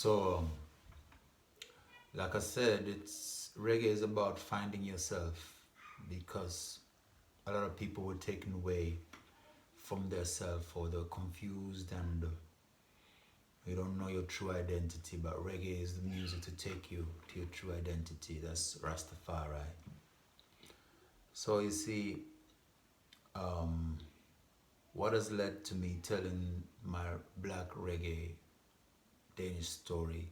So, like I said, it's reggae is about finding yourself because a lot of people were taken away from their self or they're confused and you don't know your true identity. But reggae is the music to take you to your true identity. That's Rastafari. So you see, um, what has led to me telling my black reggae Danish story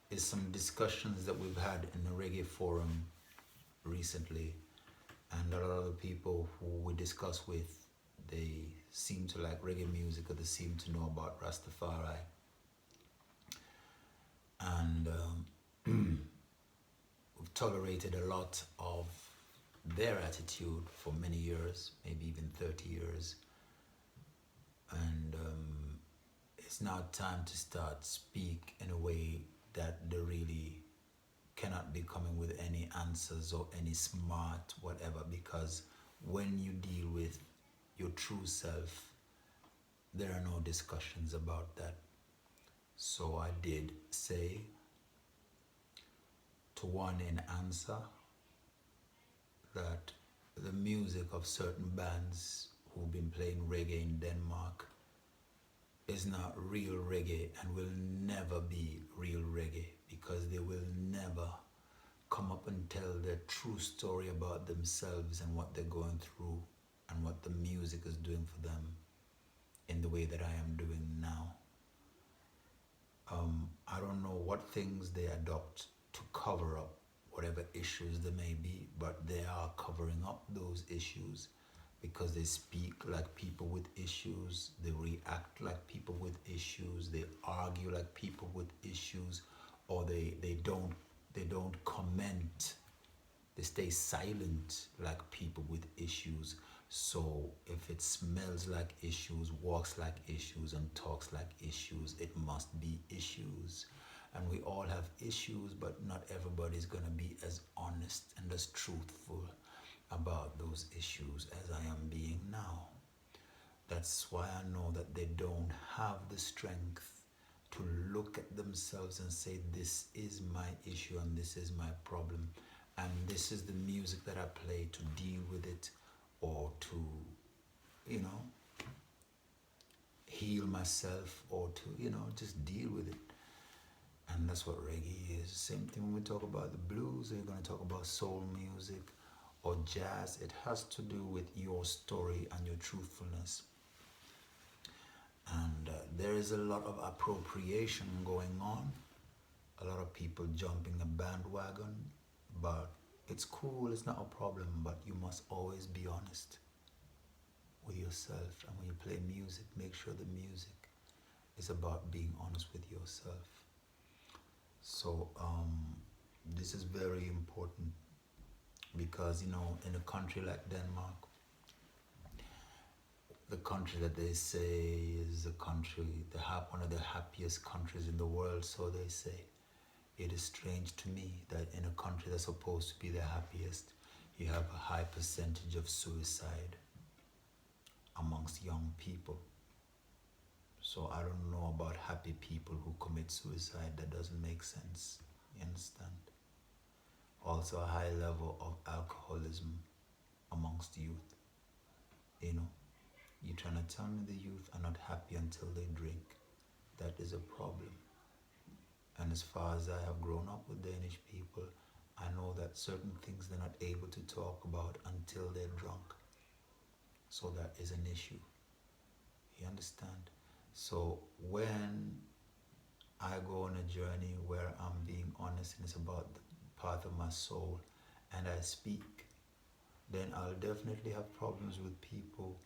is some discussions that we've had in the reggae forum recently, and a lot of the people who we discuss with, they seem to like reggae music or they seem to know about Rastafari, and we've tolerated a lot of their attitude for many years, maybe even 30 years, and it's now time to start speak in a way that they really cannot be coming with any answers or any smart whatever, because when you deal with your true self, there are no discussions about that. So I did say to one in answer that the music of certain bands who've been playing reggae in Denmark is not real reggae and will never be real reggae, because they will never come up and tell their true story about themselves and what they're going through and what the music is doing for them in the way that I am doing now. I don't know what things they adopt to cover up whatever issues there may be, but they are covering up those issues because they speak like people with issues, they react like people with issues, they argue like people with issues, or they don't comment, they stay silent like people with issues. So if it smells like issues, walks like issues, and talks like issues, it must be issues. And we all have issues, but not everybody's gonna be as honest and as truthful about those issues as I am being now. That's why I know that they don't have the strength to look at themselves and say, this is my issue and this is my problem. And this is the music that I play to deal with it, or to, you know, heal myself, or to, just deal with it. And that's what reggae is. Same thing when we talk about the blues, or you're going to talk about soul music or jazz. It has to do with your story and your truthfulness. And there is a lot of appropriation going on. A lot of people jumping the bandwagon, but it's cool, it's not a problem, but you must always be honest with yourself. And when you play music, make sure the music is about being honest with yourself. So this is very important because, in a country like Denmark, the country that they say is one of the happiest countries in the world, so they say. It is strange to me that in a country that's supposed to be the happiest, you have a high percentage of suicide amongst young people. So I don't know about happy people who commit suicide. That doesn't make sense. You understand? Also a high level of alcoholism amongst youth. You're trying to tell me the youth are not happy until they drink. That is a problem. And as far as I have grown up with Danish people, I know that certain things they're not able to talk about until they're drunk. So that is an issue. You understand? So when I go on a journey where I'm being honest and it's about the path of my soul and I speak, then I'll definitely have problems with people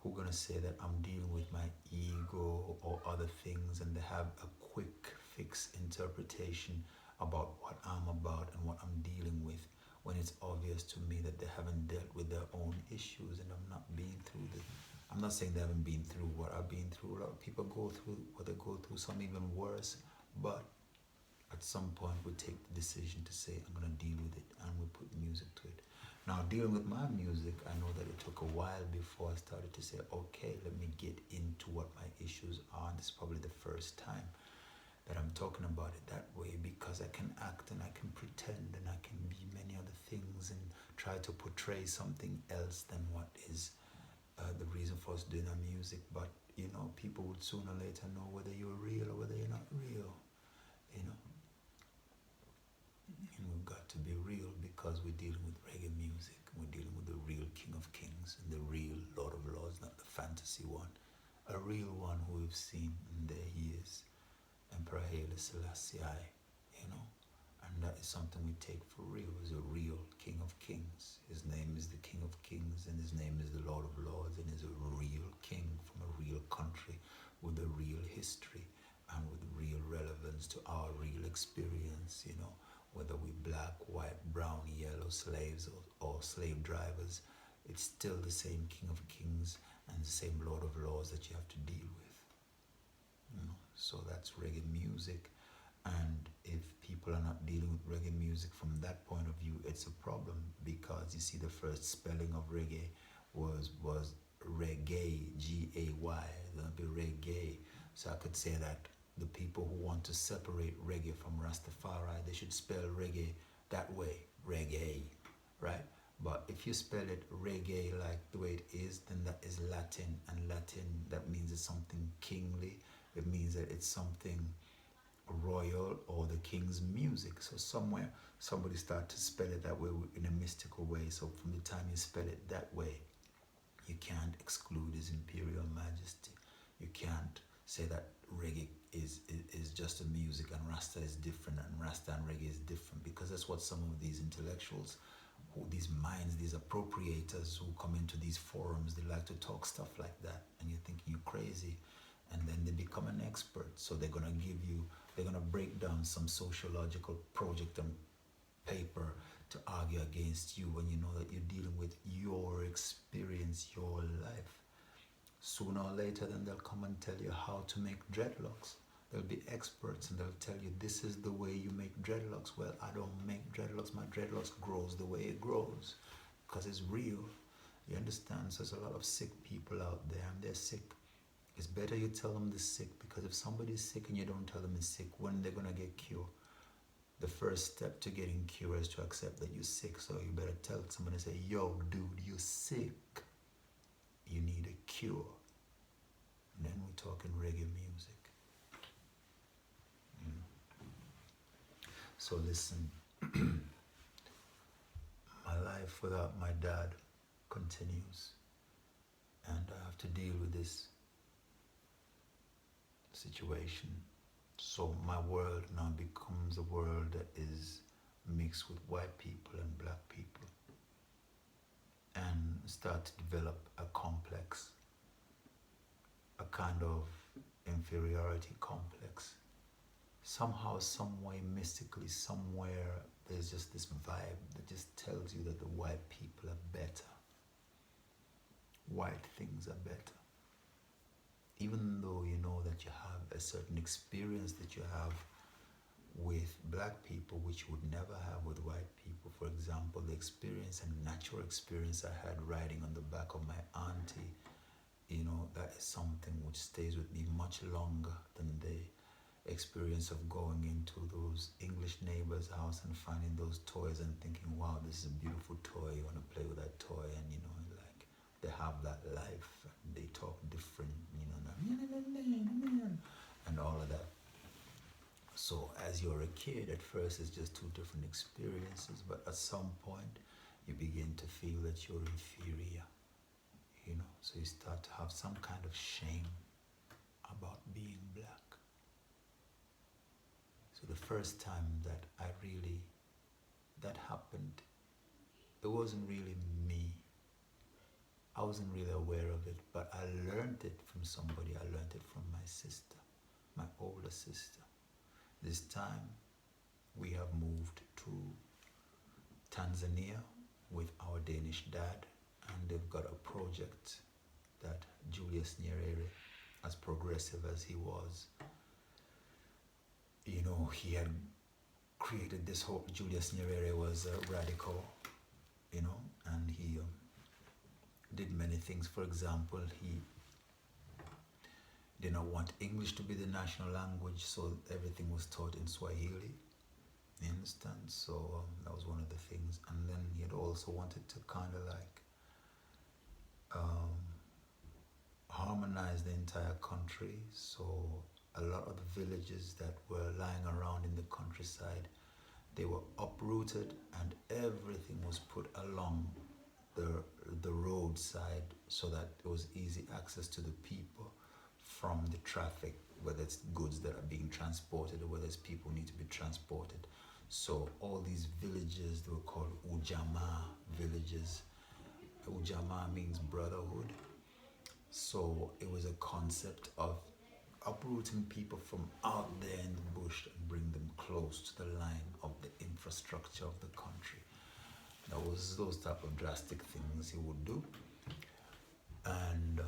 who are going to say that I'm dealing with my ego or other things, and they have a quick fix interpretation about what I'm about and what I'm dealing with, when it's obvious to me that they haven't dealt with their own issues, and I'm not saying they haven't been through what I've been through. A lot of people go through what they go through, some even worse, but at some point we take the decision to say, I'm going to deal with it, and we put music to it. Now, dealing with my music, I know that it took a while before I started to say, okay, let me get into what my issues are. And this is probably the first time that I'm talking about it that way, because I can act and I can pretend and I can be many other things and try to portray something else than what is the reason for us doing our music. But people would sooner or later know whether you're real or whether you're not real. You know, and we've got to be real because we're dealing with reggae music. We're dealing with the real King of Kings and the real Lord of Lords, not the fantasy one. A real one who we've seen, and there he is, Emperor Haile Selassie, and that is something we take for real. He's a real King of Kings. His name is the King of Kings, and his name is the Lord of Lords, and he's a real king from a real country with a real history and with real relevance to our real experience, whether we black, white, brown, yellow, slaves or slave drivers, it's still the same King of Kings and the same Lord of Lords that you have to deal with. So that's reggae music. And if people are not dealing with reggae music from that point of view, it's a problem, because you see the first spelling of reggae was reggae, G-A-Y, that'll be reggae. So I could say that the people who want to separate reggae from Rastafari, they should spell reggae that way, reggae, right? But if you spell it reggae like the way it is, then that is Latin, and Latin, that means it's something kingly. It means that it's something royal or the king's music. So somewhere somebody started to spell it that way in a mystical way. So from the time you spell it that way, you can't exclude his imperial majesty. You can't say that reggae is just a music and Rasta is different and Rasta and reggae is different, because that's what some of these intellectuals, these minds, these appropriators who come into these forums, they like to talk stuff like that, and you're thinking you're crazy. And then they become an expert. So they're going to break down some sociological project and paper to argue against you, when you know that you're dealing with your experience, your life. Sooner or later, then they'll come and tell you how to make dreadlocks. They'll be experts and they'll tell you this is the way you make dreadlocks. Well, I don't make dreadlocks. My dreadlocks grows the way it grows because it's real. You understand? So there's a lot of sick people out there, and they're sick. It's better you tell them they're sick, because if somebody's sick and you don't tell them he's sick, when they're going to get cured? The first step to getting cured is to accept that you're sick. So you better tell somebody, say, yo, dude, you're sick. You need a cure. And then we're talking reggae music. So listen, my life without my dad continues. And I have to deal with this situation. So my world now becomes a world that is mixed with white people and black people, and start to develop a complex, a kind of inferiority complex. Somehow, some way, mystically, somewhere, there's just this vibe that just tells you that the white people are better. White things are better. Even though you know that you have a certain experience that you have with black people, which you would never have with white people. For example, the experience and natural experience I had riding on the back of my auntie, that is something which stays with me much longer than the experience of going into those English neighbors' house and finding those toys and thinking, wow, this is a beautiful toy, you want to play with that toy, and like they have that life and they talk different, and all of that. So as you're a kid, at first it's just two different experiences, but at some point you begin to feel that you're inferior, so you start to have some kind of shame about being black. So the first time that that happened, it wasn't really me. I wasn't really aware of it, but I learned it from somebody. I learned it from my sister, my older sister. This time we have moved to Tanzania with our Danish dad, and they've got a project that Julius Nyerere, as progressive as he was, he had created this whole, Julius Nyerere was a radical, and he did many things. For example, They don't want English to be the national language, so everything was taught in Swahili. You understand? So that was one of the things. And then he had also wanted to kind of like um, harmonize the entire country. So a lot of the villages that were lying around in the countryside, they were uprooted and everything was put along the the roadside so that there was easy access to the people from the traffic, whether it's goods that are being transported or whether it's people need to be transported. So all these villages, they were called Ujamaa villages. Ujamaa means brotherhood. So it was a concept of uprooting people from out there in the bush and bring them close to the line of the infrastructure of the country. That was those type of drastic things he would do. And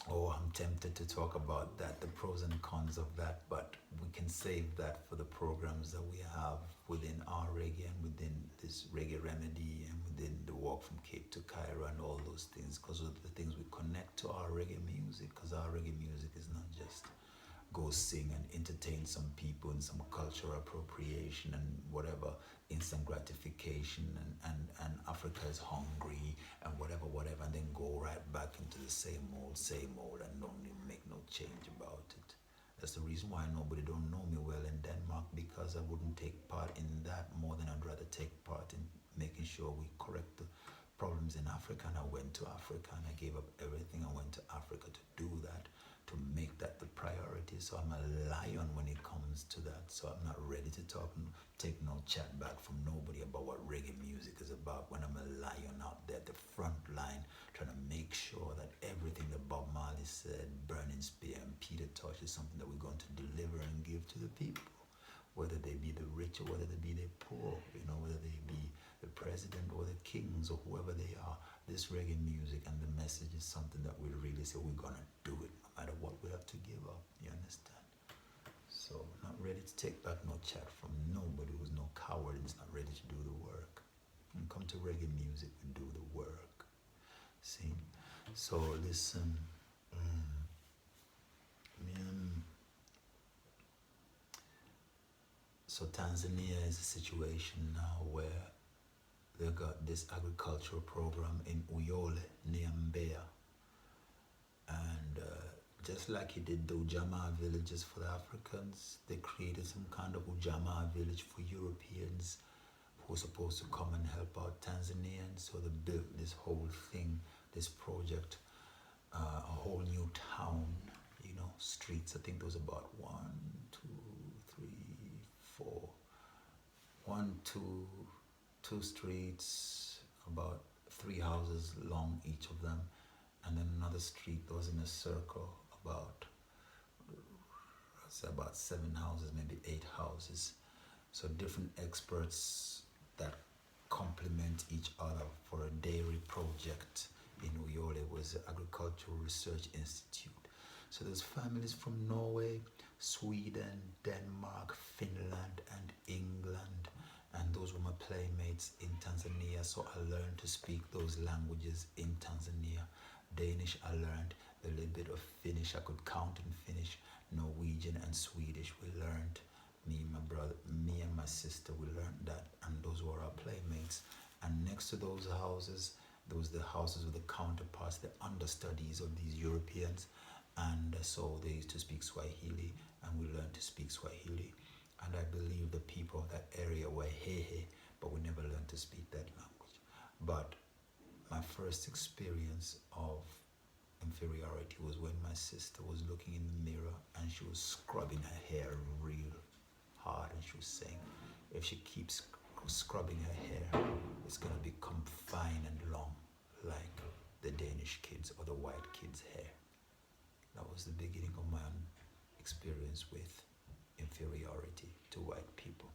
oh, I'm tempted to talk about that, the pros and cons of that, but we can save that for the programs that we have within our reggae and within this reggae remedy and within the walk from Cape to Cairo and all those things, because of the things we connect to our reggae music, because our reggae music is not just go sing and entertain some people and some cultural appropriation and whatever, instant gratification and Africa is hungry and whatever, and then go right back into the same old and don't even make no change about it. That's the reason why nobody don't know me well in Denmark, because I wouldn't take part in that more than I'd rather take part in making sure we correct the problems in Africa. And I went to Africa and I gave up everything. I went to Africa to do that, to make that the priority. So I'm a lion when it comes to that. So I'm not ready to talk and take no chat back from nobody about what reggae music is about, when I'm a lion out there at the front line trying to make sure that everything that Bob Marley said, Burning Spear and Peter Tosh, is something that we're going to deliver and give to the people, whether they be the rich or whether they be the poor, whether they be the president or the kings or whoever they are. This reggae music and the message is something that we really say we're gonna do it no matter what we have to give up. You understand? So not ready to take back no chat from nobody who's no coward and is not ready to do the work. When it comes to reggae music, we do the work. See? So listen, so Tanzania is a situation now where they got this agricultural program in Uyole near Mbeya. And just like he did the Ujamaa villages for the Africans, they created some kind of Ujamaa village for Europeans who were supposed to come and help out Tanzanians. So they built this whole thing, this project, a whole new town, streets. I think there was about 1, 2, 3, 4, 1, 2, 2 streets, about 3 houses long, each of them. And then another street that was in a circle, about 7 houses, maybe 8 houses. So different experts that complement each other for a dairy project in Uyole. It was the Agricultural Research Institute. So there's families from Norway, Sweden, Denmark, Finland, and England. And those were my playmates in Tanzania. So I learned to speak those languages in Tanzania. Danish I learned, a little bit of Finnish, I could count in Finnish. Norwegian and Swedish we learned. Me and my sister, we learned that, and those were our playmates. And next to those houses, those the houses with the counterparts, the understudies of these Europeans. And so they used to speak Swahili, and we learned to speak Swahili. And I believe the people of that area were Hehe, but we never learned to speak that language. But my first experience of inferiority was when my sister was looking in the mirror and she was scrubbing her hair real hard, and she was saying, if she keeps scrubbing her hair, it's going to become fine and long like the Danish kids or the white kids' hair. That was the beginning of my experience with inferiority to white people.